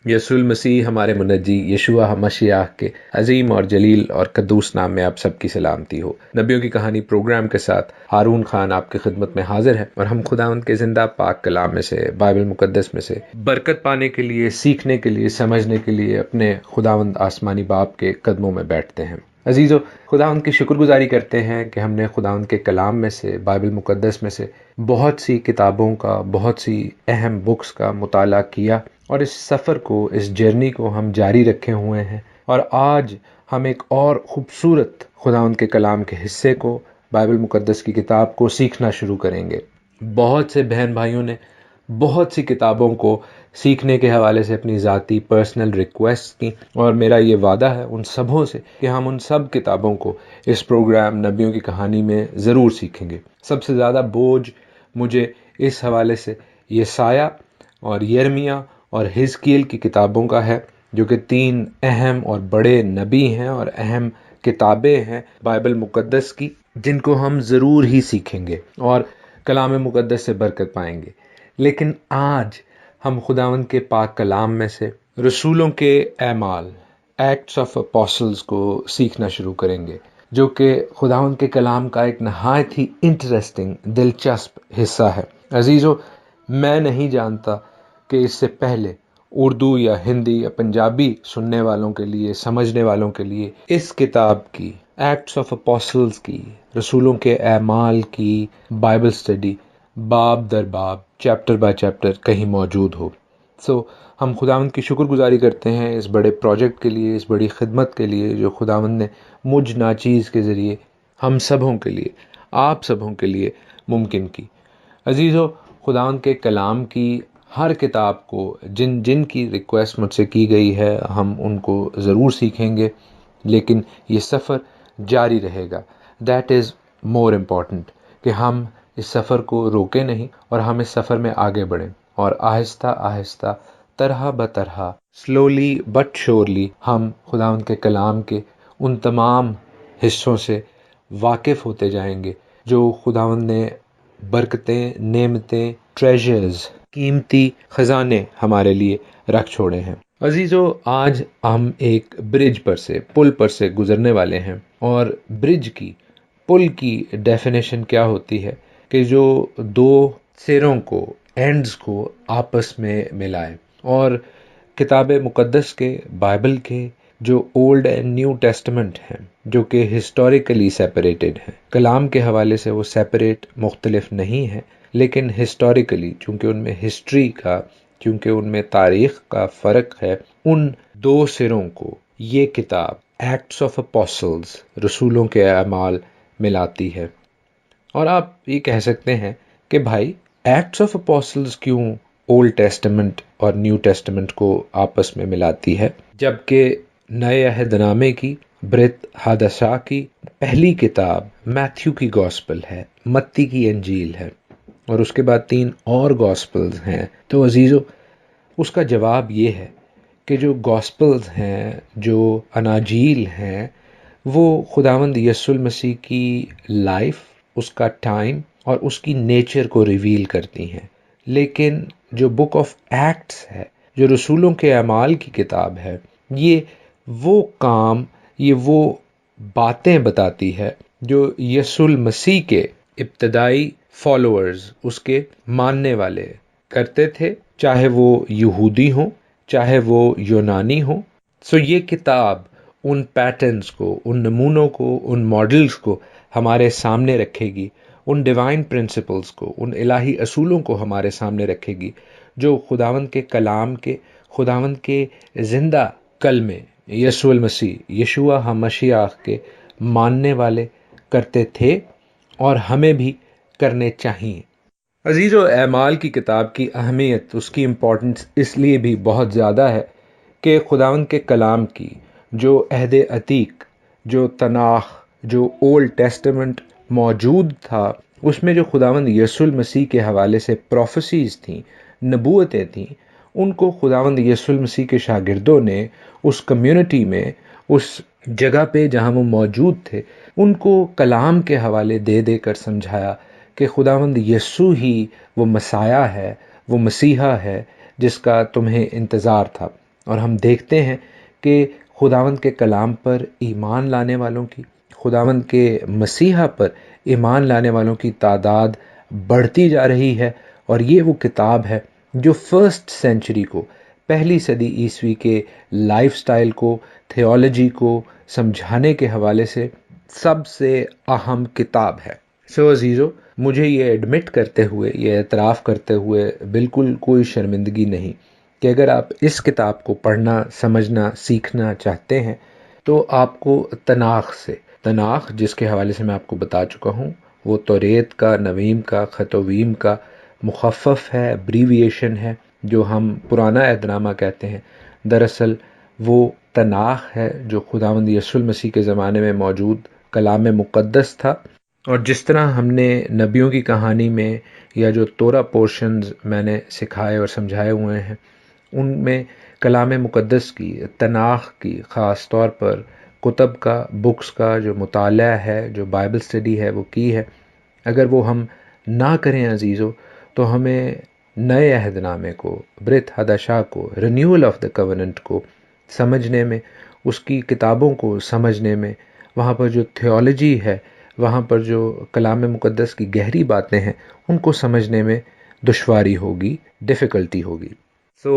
یسوع المسیح ہمارے منجی یشوع مشیح کے عظیم اور جلیل اور قدوس نام میں آپ سب کی سلامتی ہو۔ نبیوں کی کہانی پروگرام کے ساتھ ہارون خان آپ کی خدمت میں حاضر ہے، اور ہم خداوند کے زندہ پاک کلام میں سے، بائبل مقدس میں سے برکت پانے کے لیے، سیکھنے کے لیے، سمجھنے کے لیے اپنے خداوند آسمانی باپ کے قدموں میں بیٹھتے ہیں۔ عزیزو، خداوند کی شکر گزاری کرتے ہیں کہ ہم نے خداوند کے کلام میں سے، بائبل مقدس میں سے بہت سی کتابوں کا، بہت سی اہم بکس کا مطالعہ کیا، اور اس سفر کو، اس جرنی کو ہم جاری رکھے ہوئے ہیں۔ اور آج ہم ایک اور خوبصورت خداوند کے کلام کے حصے کو، بائبل مقدس کی کتاب کو سیکھنا شروع کریں گے۔ بہت سے بہن بھائیوں نے بہت سی کتابوں کو سیکھنے کے حوالے سے اپنی ذاتی پرسنل ریکویسٹ کی، اور میرا یہ وعدہ ہے ان سبوں سے کہ ہم ان سب کتابوں کو اس پروگرام نبیوں کی کہانی میں ضرور سیکھیں گے۔ سب سے زیادہ بوجھ مجھے اس حوالے سے یسایہ اور یرمیہ اور حزقیل کی کتابوں کا ہے، جو کہ 3 اہم اور بڑے نبی ہیں اور اہم کتابیں ہیں بائبل مقدس کی، جن کو ہم ضرور ہی سیکھیں گے اور کلام مقدس سے برکت پائیں گے۔ لیکن آج ہم خداوند کے پاک کلام میں سے رسولوں کے اعمال، ایکٹس آف اپوسلز کو سیکھنا شروع کریں گے، جو کہ خداوند کے کلام کا ایک نہایت ہی انٹرسٹنگ، دلچسپ حصہ ہے۔ عزیزو، میں نہیں جانتا کہ اس سے پہلے اردو یا ہندی یا پنجابی سننے والوں کے لیے، سمجھنے والوں کے لیے اس کتاب کی، ایکٹس آف اپوسلز کی، رسولوں کے اعمال کی بائبل اسٹڈی باب در باب، چیپٹر بائی چیپٹر کہیں موجود ہو۔ ہم خداوند کی شکر گزاری کرتے ہیں اس بڑے پروجیکٹ کے لیے، اس بڑی خدمت کے لیے جو خداوند نے مجھ ناچیز کے ذریعے ہم سبوں کے لیے، آپ سبوں کے لیے ممکن کی۔ عزیزو، خداوند کے کلام کی ہر کتاب کو جن جن کی ریکویسٹ مجھ سے کی گئی ہے، ہم ان کو ضرور سیکھیں گے، لیکن یہ سفر جاری رہے گا۔ دیٹ از مور امپورٹنٹ کہ ہم اس سفر کو روکیں نہیں، اور ہم اس سفر میں آگے بڑھیں، اور آہستہ آہستہ، طرح بطرح، سلولی بٹ شورلی ہم خداوند کے کلام کے ان تمام حصوں سے واقف ہوتے جائیں گے جو خداوند نے برکتیں، نعمتیں، ٹریجرز، قیمتی خزانے ہمارے لیے رکھ چھوڑے ہیں۔ عزیزو، آج ہم ایک برج پر سے، پل پر سے گزرنے والے ہیں، اور برج کی، پل کی ڈیفینیشن کیا ہوتی ہے کہ جو 2 سروں کو، اینڈز کو آپس میں ملائے۔ اور کتاب مقدس کے، بائبل کے جو اولڈ اینڈ نیو ٹیسٹمنٹ ہیں، جو کہ ہسٹوریکلی سیپریٹڈ ہیں، کلام کے حوالے سے وہ سیپریٹ، مختلف نہیں ہیں، لیکن ہسٹوریکلی، چونکہ ان میں ہسٹری کا، چونکہ ان میں تاریخ کا فرق ہے، ان 2 سروں کو یہ کتاب ایکٹس آف اپوسلز، رسولوں کے اعمال، ملاتی ہے۔ اور آپ یہ کہہ سکتے ہیں کہ بھائی، ایکٹس آف اپوسلز کیوں اولڈ ٹیسٹمنٹ اور نیو ٹیسٹمنٹ کو آپس میں ملاتی ہے، جبکہ نئے عہد نامے کی، برت حادثہ کی پہلی کتاب میتھیو کی گوسپل ہے، متی کی انجیل ہے، اور اس کے بعد 3 اور گوسپلز ہیں۔ تو عزیزو، اس کا جواب یہ ہے کہ جو گوسپلز ہیں، جو اناجیل ہیں، وہ خداوند یسوع المسیح کی لائف، اس کا ٹائم اور اس کی نیچر کو ریویل کرتی ہیں۔ لیکن جو بک آف ایکٹس ہے، جو رسولوں کے اعمال کی کتاب ہے، یہ وہ کام، یہ وہ باتیں بتاتی ہے جو یسوع المسیح کے ابتدائی فالوورز، اس کے ماننے والے کرتے تھے، چاہے وہ یہودی ہوں، چاہے وہ یونانی ہوں۔ یہ کتاب ان پیٹرنز کو، ان نمونوں کو، ان ماڈلز کو ہمارے سامنے رکھے گی، ان ڈیوائن پرنسپلز کو، ان الہی اصولوں کو ہمارے سامنے رکھے گی، جو خداوند کے کلام کے، خداوند کے زندہ کلمے، یسوع المسیح، یشوع مشیح کے ماننے والے کرتے تھے، اور ہمیں بھی کرنے چاہیے۔ عزیزو، اعمال کی کتاب کی اہمیت، اس کی امپورٹنس اس لیے بھی بہت زیادہ ہے کہ خداوند کے کلام کی جو عہد عتیق، جو تناخ، جو اولڈ ٹیسٹمنٹ موجود تھا، اس میں جو خداوند یسوع المسیح کے حوالے سے پروفیسیز تھیں، نبوتیں تھیں، ان کو خداوند یسوع المسیح کے شاگردوں نے اس کمیونٹی میں، اس جگہ پہ جہاں وہ موجود تھے، ان کو کلام کے حوالے دے دے کر سمجھایا کہ خداوند یسوع ہی وہ مسیح ہے، وہ مسیحا ہے جس کا تمہیں انتظار تھا۔ اور ہم دیکھتے ہیں کہ خداوند کے کلام پر ایمان لانے والوں کی، خداوند کے مسیحا پر ایمان لانے والوں کی تعداد بڑھتی جا رہی ہے، اور یہ وہ کتاب ہے جو فرسٹ سینچری کو، پہلی صدی عیسوی کے لائف سٹائل کو، تھیولوجی کو سمجھانے کے حوالے سے سب سے اہم کتاب ہے۔ سو عزیزو، مجھے یہ ایڈمٹ کرتے ہوئے، یہ اعتراف کرتے ہوئے بالکل کوئی شرمندگی نہیں کہ اگر آپ اس کتاب کو پڑھنا، سمجھنا، سیکھنا چاہتے ہیں تو آپ کو تناخ جس کے حوالے سے میں آپ کو بتا چکا ہوں، وہ توریت کا، نویم کا، خطویم کا مخفف ہے، ابریویشن ہے، جو ہم پرانا عہد نامہ کہتے ہیں۔ دراصل وہ تناخ ہے جو خداوند یسوع المسیح کے زمانے میں موجود کلام مقدس تھا، اور جس طرح ہم نے نبیوں کی کہانی میں یا جو تورا پورشنز میں نے سکھائے اور سمجھائے ہوئے ہیں، ان میں کلام مقدس کی، تناخ کی، خاص طور پر کتب کا، بکس کا جو مطالعہ ہے، جو بائبل اسٹڈی ہے وہ کی ہے۔ اگر وہ ہم نہ کریں عزیزو، تو ہمیں نئے عہد نامے کو، برت حدشا کو، رینیول آف دا کوننٹ کو سمجھنے میں، اس کی کتابوں کو سمجھنے میں، وہاں پر جو تھیولوجی ہے، وہاں پر جو کلام مقدس کی گہری باتیں ہیں، ان کو سمجھنے میں دشواری ہوگی، ڈیفیکلٹی ہوگی۔ سو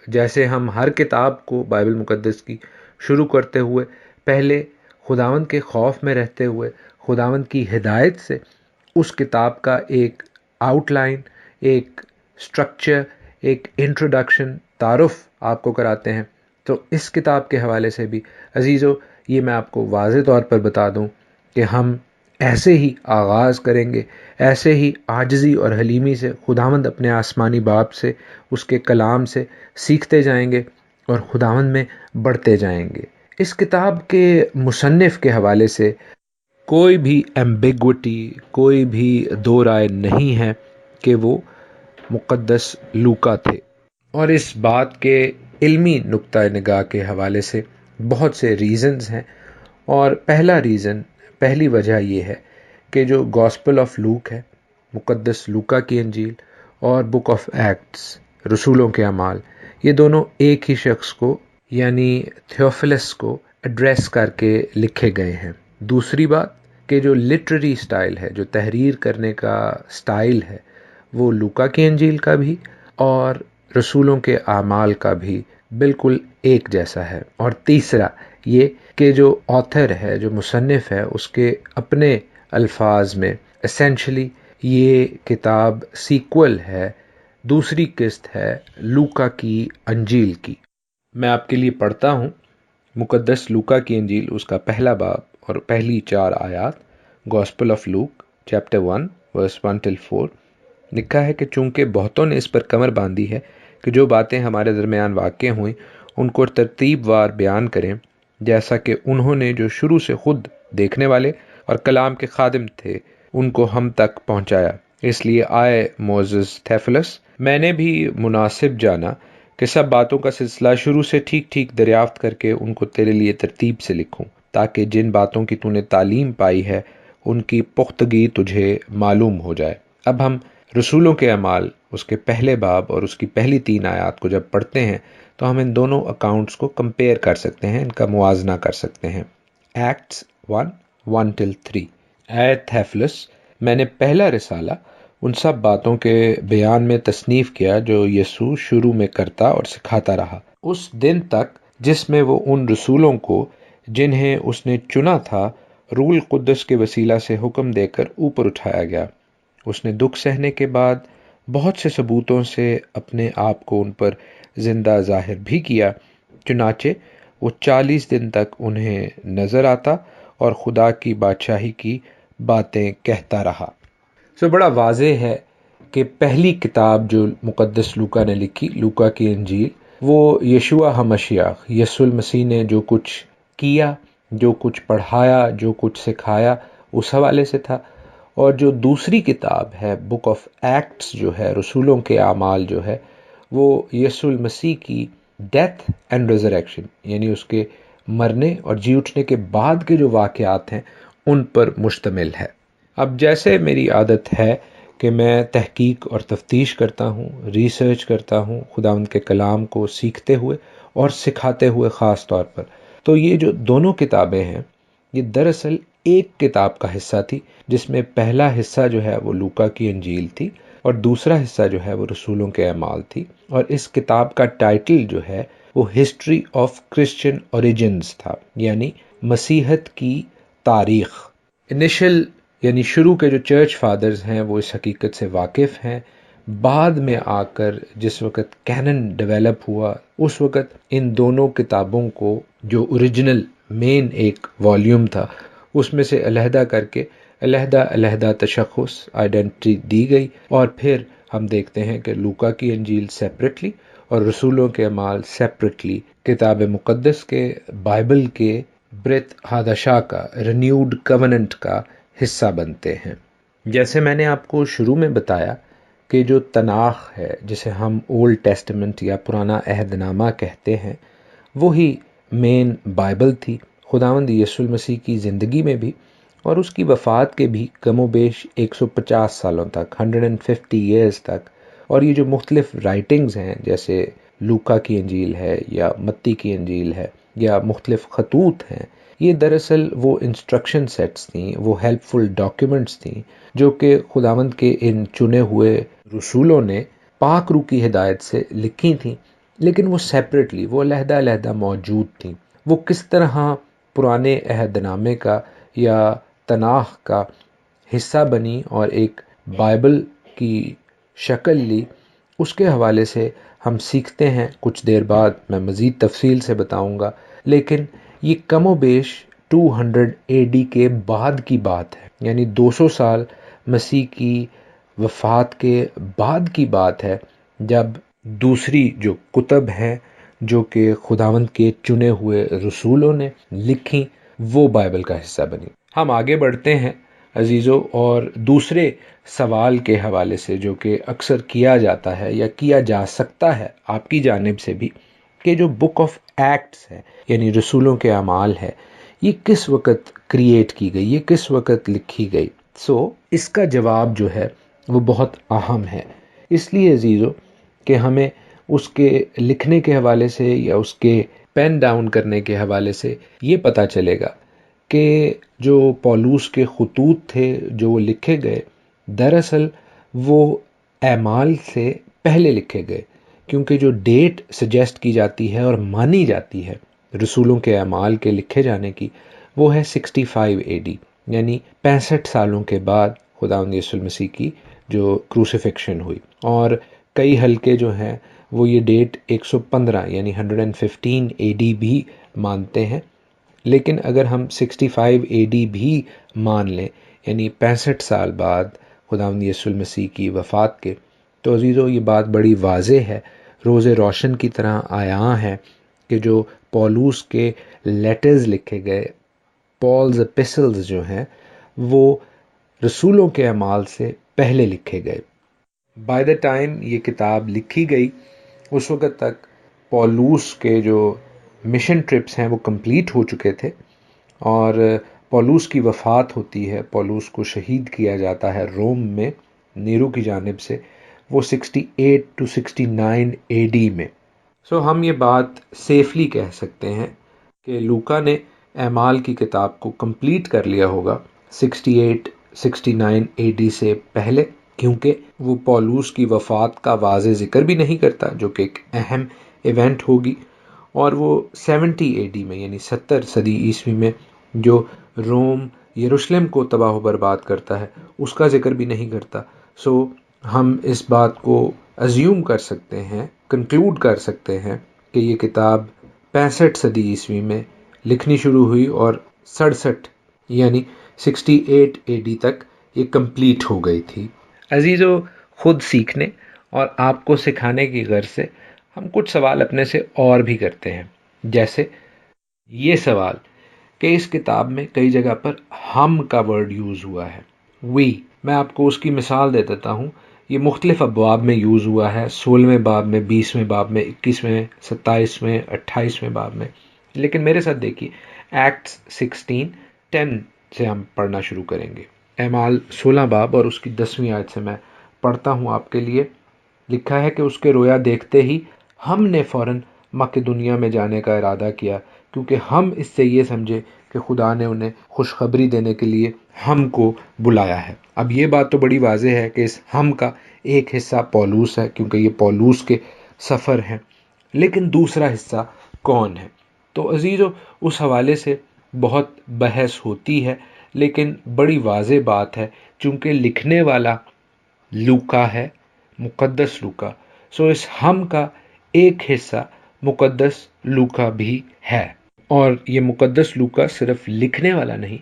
جیسے ہم ہر کتاب کو بائبل مقدس کی شروع کرتے ہوئے پہلے خداوند کے خوف میں رہتے ہوئے، خداوند کی ہدایت سے اس کتاب کا ایک آؤٹ لائن، ایک سٹرکچر، ایک انٹروڈکشن، تعارف آپ کو کراتے ہیں، تو اس کتاب کے حوالے سے بھی عزیزو یہ میں آپ کو واضح طور پر بتا دوں کہ ہم ایسے ہی آغاز کریں گے، ایسے ہی عاجزی اور حلیمی سے خداوند اپنے آسمانی باپ سے، اس کے کلام سے سیکھتے جائیں گے اور خداوند میں بڑھتے جائیں گے۔ اس کتاب کے مصنف کے حوالے سے کوئی بھی ایمبیگوٹی، کوئی بھی دو رائے نہیں ہے کہ وہ مقدس لوکا تھے، اور اس بات کے علمی نقطۂ نگاہ کے حوالے سے بہت سے ریزنز ہیں، اور پہلی وجہ یہ ہے کہ جو گاسپل آف لوک ہے، مقدس لوکا کی انجیل، اور بک آف ایکٹس، رسولوں کے اعمال، یہ دونوں ایک ہی شخص کو یعنی تھیوفلس کو ایڈریس کر کے لکھے گئے ہیں۔ دوسری بات کہ جو لٹریری سٹائل ہے، جو تحریر کرنے کا سٹائل ہے، وہ لوکا کی انجیل کا بھی اور رسولوں کے اعمال کا بھی بالکل ایک جیسا ہے۔ اور تیسرا یہ کہ جو آتھر ہے، جو مصنف ہے، اس کے اپنے الفاظ میں اسینشلی یہ کتاب سیکول ہے، دوسری قسط ہے لوکا کی انجیل کی۔ میں آپ کے لیے پڑھتا ہوں مقدس لوکا کی انجیل، اس کا پہلا باب اور پہلی 4 آیات۔ Gospel of Luke chapter 1 verse 1 till 4 لکھا ہے کہ چونکہ بہتوں نے اس پر کمر باندھی ہے کہ جو باتیں ہمارے درمیان واقع ہوئیں ان کو ترتیب وار بیان کریں، جیسا کہ انہوں نے جو شروع سے خود دیکھنے والے اور کلام کے خادم تھے ان کو ہم تک پہنچایا۔ اس لیے آئے موزس تھیفلس، میں نے بھی مناسب جانا کہ سب باتوں کا سلسلہ شروع سے ٹھیک ٹھیک دریافت کر کے ان کو تیرے لیے ترتیب سے لکھوں، تاکہ جن باتوں کی تو نے تعلیم پائی ہے ان کی پختگی تجھے معلوم ہو جائے۔ اب ہم رسولوں کے اعمال، اس کے پہلے باب اور اس کی پہلی 3 آیات کو جب پڑھتے ہیں تو ہم ان دونوں اکاؤنٹس کو کمپیئر کر سکتے ہیں، ان کا موازنہ کر سکتے ہیں۔ Acts 1 till 3۔ اے تھیفلس، میں نے پہلا رسالہ ان سب باتوں کے بیان میں تصنیف کیا جو یسوع شروع میں کرتا اور سکھاتا رہا، اس دن تک جس میں وہ ان رسولوں کو جنہیں اس نے چنا تھا روح القدس کے وسیلہ سے حکم دے کر اوپر اٹھایا گیا۔ اس نے دکھ سہنے کے بعد بہت سے ثبوتوں سے اپنے آپ کو ان پر زندہ ظاہر بھی کیا، چنانچہ وہ 40 دن تک انہیں نظر آتا اور خدا کی بادشاہی کی باتیں کہتا رہا۔ بڑا واضح ہے کہ پہلی کتاب جو مقدس لوکا نے لکھی، لوکا کی انجیل، وہ یشوع ہمشیاہ، یسوع المسیح نے جو کچھ کیا، جو کچھ پڑھایا، جو کچھ سکھایا، اس حوالے سے تھا۔ اور جو دوسری کتاب ہے بک آف ایکٹس جو ہے، رسولوں کے اعمال جو ہے، وہ یسوع المسیح کی ڈیتھ اینڈ ریزریکشن، یعنی اس کے مرنے اور جی اٹھنے کے بعد کے جو واقعات ہیں ان پر مشتمل ہے۔ اب جیسے میری عادت ہے کہ میں تحقیق اور تفتیش کرتا ہوں، ریسرچ کرتا ہوں خداوند کے کلام کو سیکھتے ہوئے اور سکھاتے ہوئے خاص طور پر۔ تو یہ جو دونوں کتابیں ہیں یہ دراصل ایک کتاب کا حصہ تھی، جس میں پہلا حصہ جو ہے وہ لوکا کی انجیل تھی اور دوسرا حصہ جو ہے وہ رسولوں کے اعمال تھی، اور اس کتاب کا ٹائٹل جو ہے وہ ہسٹری آف کرسچن اوریجنز تھا، یعنی مسیحت کی تاریخ۔ انیشل یعنی شروع کے جو چرچ فادرز ہیں وہ اس حقیقت سے واقف ہیں، بعد میں آ کر جس وقت کینن ڈیولپ ہوا اس وقت ان دونوں کتابوں کو جو اوریجنل مین ایک والیوم تھا اس میں سے علیحدہ کر کے علیحدہ علیحدہ تشخص آئیڈینٹی دی گئی، اور پھر ہم دیکھتے ہیں کہ لوکا کی انجیل سیپریٹلی اور رسولوں کے اعمال سیپریٹلی کتاب مقدس کے بائبل کے برت حادثہ کا رینیوڈ کوننٹ کا حصہ بنتے ہیں۔ جیسے میں نے آپ کو شروع میں بتایا کہ جو تناخ ہے جسے ہم اولڈ ٹیسٹمنٹ یا پرانا عہد نامہ کہتے ہیں وہی مین بائبل تھی۔ خداوند یسوع المسیح کی زندگی میں بھی اور اس کی وفات کے بھی کم و بیش 150 سالوں تک 150 ایئرز تک، اور یہ جو مختلف رائٹنگز ہیں جیسے لوکا کی انجیل ہے یا متی کی انجیل ہے یا مختلف خطوط ہیں، یہ دراصل وہ انسٹرکشن سیٹس تھیں، وہ ہیلپ فل ڈاکیومنٹس تھیں جو کہ خداوند کے ان چنے ہوئے رسولوں نے پاک روح کی ہدایت سے لکھی تھیں، لیکن وہ سیپریٹلی، وہ علیحدہ علیحدہ موجود تھیں۔ وہ کس طرح پرانے عہد نامے کا یا تناخ کا حصہ بنی اور ایک بائبل کی شکل لی، اس کے حوالے سے ہم سیکھتے ہیں۔ کچھ دیر بعد میں مزید تفصیل سے بتاؤں گا، لیکن یہ کم و بیش 200 اے ڈی کے بعد کی بات ہے، یعنی 200 سال مسیح کی وفات کے بعد کی بات ہے، جب دوسری جو کتب ہیں جو کہ خداوند کے چنے ہوئے رسولوں نے لکھی وہ بائبل کا حصہ بنی۔ ہم آگے بڑھتے ہیں عزیزو، اور دوسرے سوال کے حوالے سے جو کہ اکثر کیا جاتا ہے یا کیا جا سکتا ہے آپ کی جانب سے بھی، کہ جو بک آف ایکٹس ہے یعنی رسولوں کے اعمال ہے یہ کس وقت کریٹ کی گئی، یہ کس وقت لکھی گئی۔ اس کا جواب جو ہے وہ بہت اہم ہے، اس لیے عزیزو کہ ہمیں اس کے لکھنے کے حوالے سے یا اس کے پین ڈاؤن کرنے کے حوالے سے یہ پتہ چلے گا کہ جو پولوس کے خطوط تھے جو وہ لکھے گئے دراصل وہ اعمال سے پہلے لکھے گئے، کیونکہ جو ڈیٹ سجیسٹ کی جاتی ہے اور مانی جاتی ہے رسولوں کے اعمال کے لکھے جانے کی وہ ہے 65 اے ڈی، یعنی 65 سالوں کے بعد خداوند یسوع المسیح کی جو کروسیفکشن ہوئی، اور کئی حلقے جو ہیں وہ یہ ڈیٹ 115 یعنی 115 اے ڈی بھی مانتے ہیں، لیکن اگر ہم 65 اے ڈی بھی مان لیں یعنی 65 سال بعد خداوند یسوع المسیح کی وفات کے، تو عزیزو یہ بات بڑی واضح ہے، روز روشن کی طرح عیاں ہے کہ جو پولوس کے لیٹرز لکھے گئے، پالز ایپسلز جو ہیں وہ رسولوں کے اعمال سے پہلے لکھے گئے۔ بائی دا ٹائم یہ کتاب لکھی گئی اس وقت تک پولوس کے جو مشن ٹرپس ہیں وہ کمپلیٹ ہو چکے تھے، اور پولوس کی وفات ہوتی ہے، پولوس کو شہید کیا جاتا ہے روم میں نیرو کی جانب سے، وہ 68 to 69 اے ڈی میں۔ ہم یہ بات سیفلی کہہ سکتے ہیں کہ لوکا نے اعمال کی کتاب کو کمپلیٹ کر لیا ہوگا 68 69 اے ڈی سے پہلے، کیونکہ وہ پولوس کی وفات کا واضح ذکر بھی نہیں کرتا جو کہ ایک اہم ایونٹ ہوگی، اور وہ 70 اے ڈی میں یعنی 70 صدی عیسوی میں جو روم یروشلم کو تباہ و برباد کرتا ہے اس کا ذکر بھی نہیں کرتا۔ ہم اس بات کو ازیوم کر سکتے ہیں، کنکلوڈ کر سکتے ہیں کہ یہ کتاب 65 صدی عیسوی میں لکھنی شروع ہوئی اور 67 یعنی 68 اے ڈی تک یہ کمپلیٹ ہو گئی تھی۔ عزیزو، خود سیکھنے اور آپ کو سکھانے کی غرض سے ہم کچھ سوال اپنے سے اور بھی کرتے ہیں، جیسے یہ سوال کہ اس کتاب میں کئی جگہ پر ہم کا ورڈ یوز ہوا ہے، وی۔ میں آپ کو اس کی مثال دے دیتا ہوں، یہ مختلف ابواب میں یوز ہوا ہے، 16ویں باب میں، 20ویں باب میں، 21ویں، 27ویں، 28ویں باب میں، لیکن میرے ساتھ دیکھیے ایکٹس 16:10 سے ہم پڑھنا شروع کریں گے۔ اعمال 16 باب اور اس کی 10ویں آیت سے میں پڑھتا ہوں آپ کے لیے۔ لکھا ہے کہ اس کے رویا دیکھتے ہی ہم نے فوراً مقدونیہ میں جانے کا ارادہ کیا، کیونکہ ہم اس سے یہ سمجھے کہ خدا نے انہیں خوشخبری دینے کے لیے ہم کو بلایا ہے۔ اب یہ بات تو بڑی واضح ہے کہ اس ہم کا ایک حصہ پولوس ہے، کیونکہ یہ پولوس کے سفر ہیں، لیکن دوسرا حصہ کون ہے؟ تو عزیزو، اس حوالے سے بہت بحث ہوتی ہے، لیکن بڑی واضح بات ہے، چونکہ لکھنے والا لوکا ہے، مقدس لوکا، سو اس ہم کا ایک حصہ مقدس لوکا بھی ہے۔ اور یہ مقدس لوکا صرف لکھنے والا نہیں،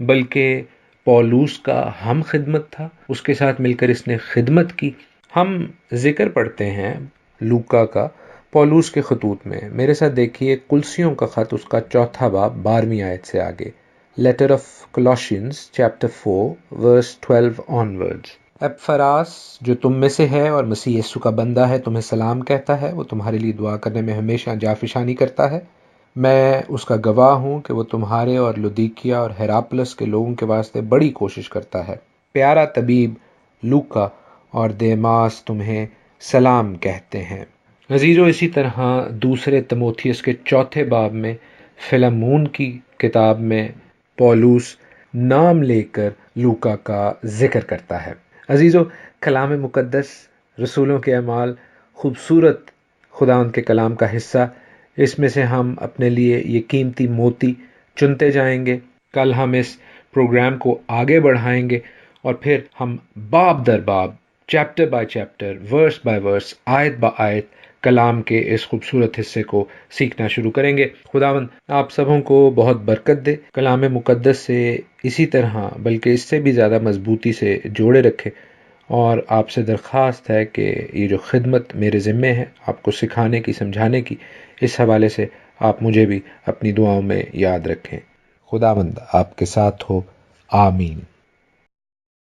بلکہ پولوس کا ہم خدمت تھا، اس کے ساتھ مل کر اس نے خدمت کی۔ ہم ذکر پڑھتے ہیں لوکا کا پولوس کے خطوط میں۔ میرے ساتھ دیکھیے کلسیوں کا خط، اس کا 4 باب 12ویں آیت سے آگے، letter of Colossians chapter 4 verse 12 onwards. Epaphras جو تم میں سے ہے اور مسیح یسوع کا بندہ ہے تمہیں سلام کہتا ہے، وہ تمہارے لیے دعا کرنے میں ہمیشہ جافشانی کرتا ہے۔ میں اس کا گواہ ہوں کہ وہ تمہارے اور لودیکیا اور ہیراپلس کے لوگوں کے واسطے بڑی کوشش کرتا ہے۔ پیارا طبیب لوکا اور دیماس تمہیں سلام کہتے ہیں۔ عزیزو، اسی طرح دوسرے تموتھیوس کے 4 باب میں فلمون کی کتاب میں پولوس نام لے کر لوکا کا ذکر کرتا ہے۔ عزیزو، کلام مقدس، رسولوں کے اعمال، خوبصورت خداوند کے کلام کا حصہ، اس میں سے ہم اپنے لیے یہ قیمتی موتی چنتے جائیں گے۔ کل ہم اس پروگرام کو آگے بڑھائیں گے اور پھر ہم باب در باب، chapter by chapter, verse by verse, آیت با آیت کلام کے اس خوبصورت حصے کو سیکھنا شروع کریں گے۔ خداوند آپ سبوں کو بہت برکت دے، کلام مقدس سے اسی طرح بلکہ اس سے بھی زیادہ مضبوطی سے جوڑے رکھے، اور آپ سے درخواست ہے کہ یہ جو خدمت میرے ذمے ہے آپ کو سکھانے کی، سمجھانے کی، اس حوالے سے آپ مجھے بھی اپنی دعاؤں میں یاد رکھیں۔ خداوند آپ کے ساتھ ہو، آمین۔